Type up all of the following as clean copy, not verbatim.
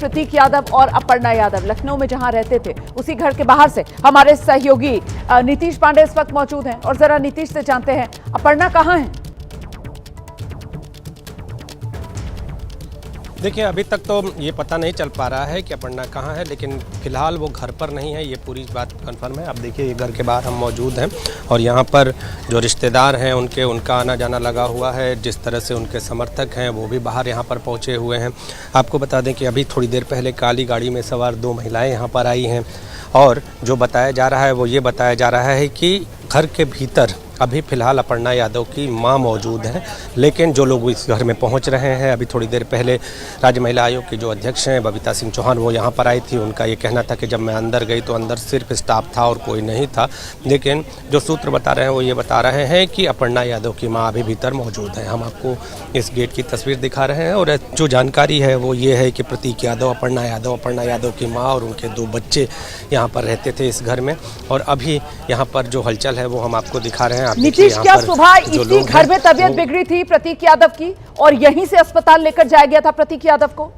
प्रतीक यादव और अपर्णा यादव लखनऊ में जहां रहते थे, उसी घर के बाहर से हमारे सहयोगी नीतीश पांडे इस वक्त मौजूद हैं और जरा नीतीश से जानते हैं अपर्णा कहां है। देखिए, अभी तक तो ये पता नहीं चल पा रहा है कि अपर्णा कहाँ है, लेकिन फिलहाल वो घर पर नहीं है, ये पूरी बात कंफर्म है। अब देखिए, ये घर के बाहर हम मौजूद हैं और यहाँ पर जो रिश्तेदार हैं उनका आना जाना लगा हुआ है। जिस तरह से उनके समर्थक हैं वो भी बाहर यहाँ पर पहुँचे हुए हैं। आपको बता दें कि अभी थोड़ी देर पहले काली गाड़ी में सवार 2 महिलाएँ यहाँ पर आई हैं और जो बताया जा रहा है वो ये बताया जा रहा है कि घर के भीतर अभी फ़िलहाल अपर्णा यादव की मां मौजूद है, लेकिन जो लोग इस घर में पहुंच रहे हैं, अभी थोड़ी देर पहले राज्य महिला आयोग की जो अध्यक्ष हैं बबीता सिंह चौहान, वो यहां पर आई थी। उनका ये कहना था कि जब मैं अंदर गई तो अंदर सिर्फ स्टाफ था और कोई नहीं था, लेकिन जो सूत्र बता रहे हैं वो ये बता रहे हैं कि अपर्णा यादव की माँ अभी भीतर मौजूद है। हम आपको इस गेट की तस्वीर दिखा रहे हैं और जो जानकारी है वो ये है कि प्रतीक यादव, अपर्णा यादव की माँ और उनके 2 बच्चे यहाँ पर रहते थे इस घर में। और अभी यहाँ पर जो हलचल है वो हम आपको दिखा रहे हैं। नीतीश, क्या सुबह इसी घर में तबीयत बिगड़ी थी प्रतीक यादव की और यहीं से अस्पताल लेकर जाया गया था प्रतीक यादव को?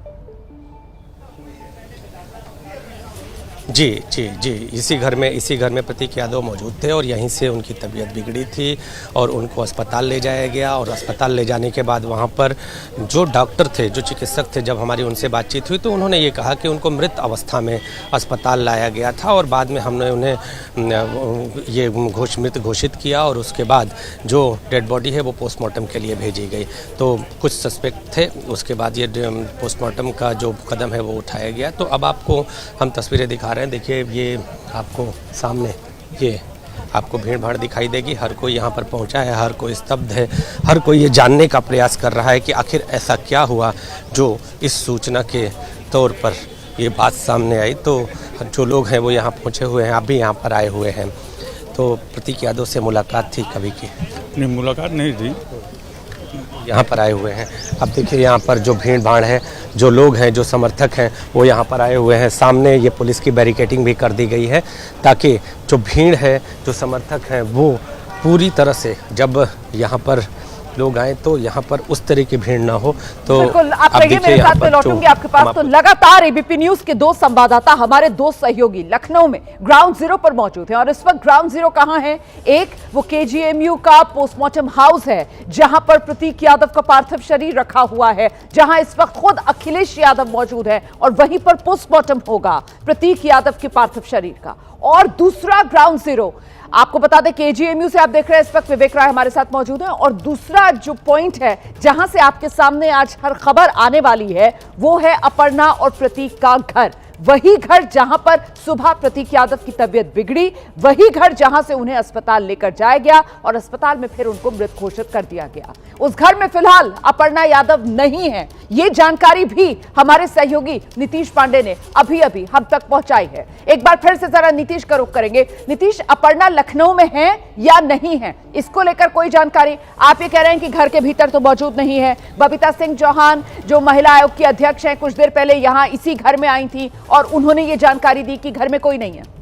जी, इसी घर में प्रतीक यादव मौजूद थे और यहीं से उनकी तबीयत बिगड़ी थी और उनको अस्पताल ले जाया गया। और अस्पताल ले जाने के बाद वहाँ पर जो डॉक्टर थे, जो चिकित्सक थे, जब हमारी उनसे बातचीत हुई तो उन्होंने ये कहा कि उनको मृत अवस्था में अस्पताल लाया गया था और बाद में हमने उन्हें ये मृत घोषित किया और उसके बाद जो डेड बॉडी है वो पोस्टमार्टम के लिए भेजी गई। तो कुछ सस्पेक्ट थे, उसके बाद ये पोस्टमार्टम का जो कदम है वो उठाया गया। तो अब आपको हम तस्वीरें दिखा रहे हैं। देखिए, ये आपको सामने ये आपको भीड़ भाड़ दिखाई देगी। हर कोई यहाँ पर पहुँचा है, हर कोई स्तब्ध है, हर कोई ये जानने का प्रयास कर रहा है कि आखिर ऐसा क्या हुआ जो इस सूचना के तौर पर ये बात सामने आई। तो जो लोग हैं वो यहाँ पहुँचे हुए हैं, आप भी यहाँ पर आए हुए हैं। तो प्रतीक यादव से मुलाकात थी कभी की? नहीं, मुलाकात नहीं थी। यहाँ पर आए हुए हैं। अब देखिए, यहाँ पर जो भीड़ भाड़ है, जो लोग हैं, जो समर्थक हैं, वो यहाँ पर आए हुए हैं। सामने ये पुलिस की बैरिकेडिंग भी कर दी गई है ताकि जो भीड़ है, जो समर्थक हैं, वो पूरी तरह से जब यहाँ पर लोग आए तो यहाँ पर उस तरह की भीड़ ना हो। तो बिल्कुल, आप रहिए, मेरे साथ में लौटूंगी आपके पास। तो लगातार एबीपी न्यूज के 2 संवाददाता, हमारे 2 सहयोगी लखनऊ में ग्राउंड जीरो पर मौजूद हैं और इस वक्त ग्राउंड जीरो कहां है? एक वो केजीएमयू का पोस्टमार्टम हाउस है जहां पर प्रतीक यादव का पार्थिव शरीर रखा हुआ है, जहां इस वक्त खुद अखिलेश यादव मौजूद है और वहीं पर पोस्टमार्टम होगा प्रतीक यादव के पार्थिव शरीर का। और दूसरा ग्राउंड जीरो, आपको बता दें केजीएमयू से आप देख रहे हैं, इस वक्त विवेक राय हमारे साथ मौजूद हैं। और दूसरा जो पॉइंट है जहां से आपके सामने आज हर खबर आने वाली है वो है अपर्णा और प्रतीक का घर। वही घर जहां पर सुबह प्रतीक यादव की तबीयत बिगड़ी, वही घर जहां से उन्हें अस्पताल लेकर जाया गया और अस्पताल में फिर उनको मृत घोषित कर दिया गया। उस घर में फिलहाल अपर्णा यादव नहीं है, ये जानकारी भी हमारे सहयोगी नीतीश पांडे ने अभी हम तक पहुंचाई है। एक बार फिर से जरा नीतीश का रुख करेंगे। नीतीश, अपर्णा लखनऊ में है या नहीं है, इसको लेकर कोई जानकारी? आप ये कह रहे हैं कि घर के भीतर तो मौजूद नहीं है। बबीता सिंह चौहान जो महिला आयोग की अध्यक्ष हैं, कुछ देर पहले यहां इसी घर में आई थी और उन्होंने ये जानकारी दी कि घर में कोई नहीं है।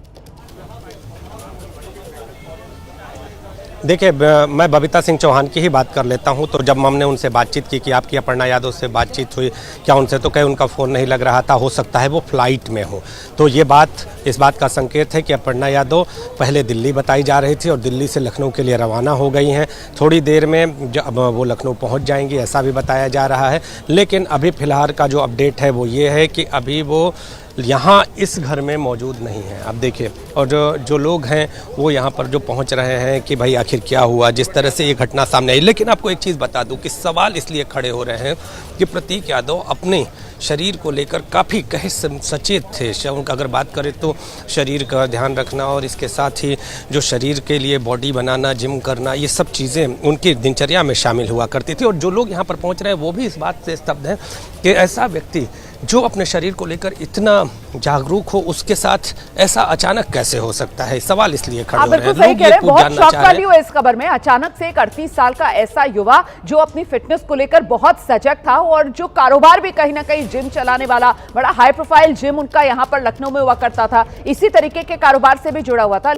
देखिए, मैं बबीता सिंह चौहान की ही बात कर लेता हूं। तो जब हमने उनसे बातचीत की कि आपकी अपर्णा यादव से बातचीत हुई क्या उनसे, तो कहे उनका फ़ोन नहीं लग रहा था, हो सकता है वो फ्लाइट में हो। तो ये बात इस बात का संकेत है कि अपर्णा यादव पहले दिल्ली बताई जा रही थी और दिल्ली से लखनऊ के लिए रवाना हो गई हैं। थोड़ी देर में जब वो लखनऊ पहुंच जाएंगी ऐसा भी बताया जा रहा है। लेकिन अभी फ़िलहाल का जो अपडेट है वो ये है कि अभी वो यहाँ इस घर में मौजूद नहीं है। अब देखिए, और जो लोग हैं वो यहाँ पर जो पहुँच रहे हैं कि भाई आखिर क्या हुआ, जिस तरह से ये घटना सामने आई। लेकिन आपको एक चीज़ बता दूं कि सवाल इसलिए खड़े हो रहे हैं कि प्रतीक यादव अपने शरीर को लेकर काफ़ी सचेत थे। उनका अगर बात करें तो शरीर का ध्यान रखना और इसके साथ ही जो शरीर के लिए बॉडी बनाना, जिम करना, ये सब चीज़ें उनकी दिनचर्या में शामिल हुआ करती थी। और जो लोग यहाँ पर पहुँच रहे हैं वो भी इस बात से स्तब्ध हैं कि ऐसा व्यक्ति जो अपने शरीर को लेकर इतना जागरूक हो, उसके साथ ऐसा अचानक कैसे हो सकता है? सवाल इसलिए खड़े हो रहे हैं। लोग ये बहुत शॉक वाली है इस खबर में। अचानक से एक 38 साल का ऐसा युवा जो अपनी फिटनेस को लेकर बहुत सजग था और जो कारोबार भी कहीं ना कहीं जिम चलाने वाला, बड़ा हाई प्रोफाइल जिम उनका यहाँ पर लखनऊ में हुआ करता था, इसी तरीके के कारोबार से भी जुड़ा हुआ था।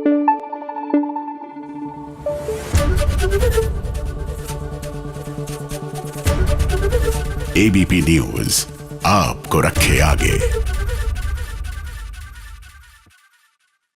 एबीपी न्यूज आपको रखे आगे।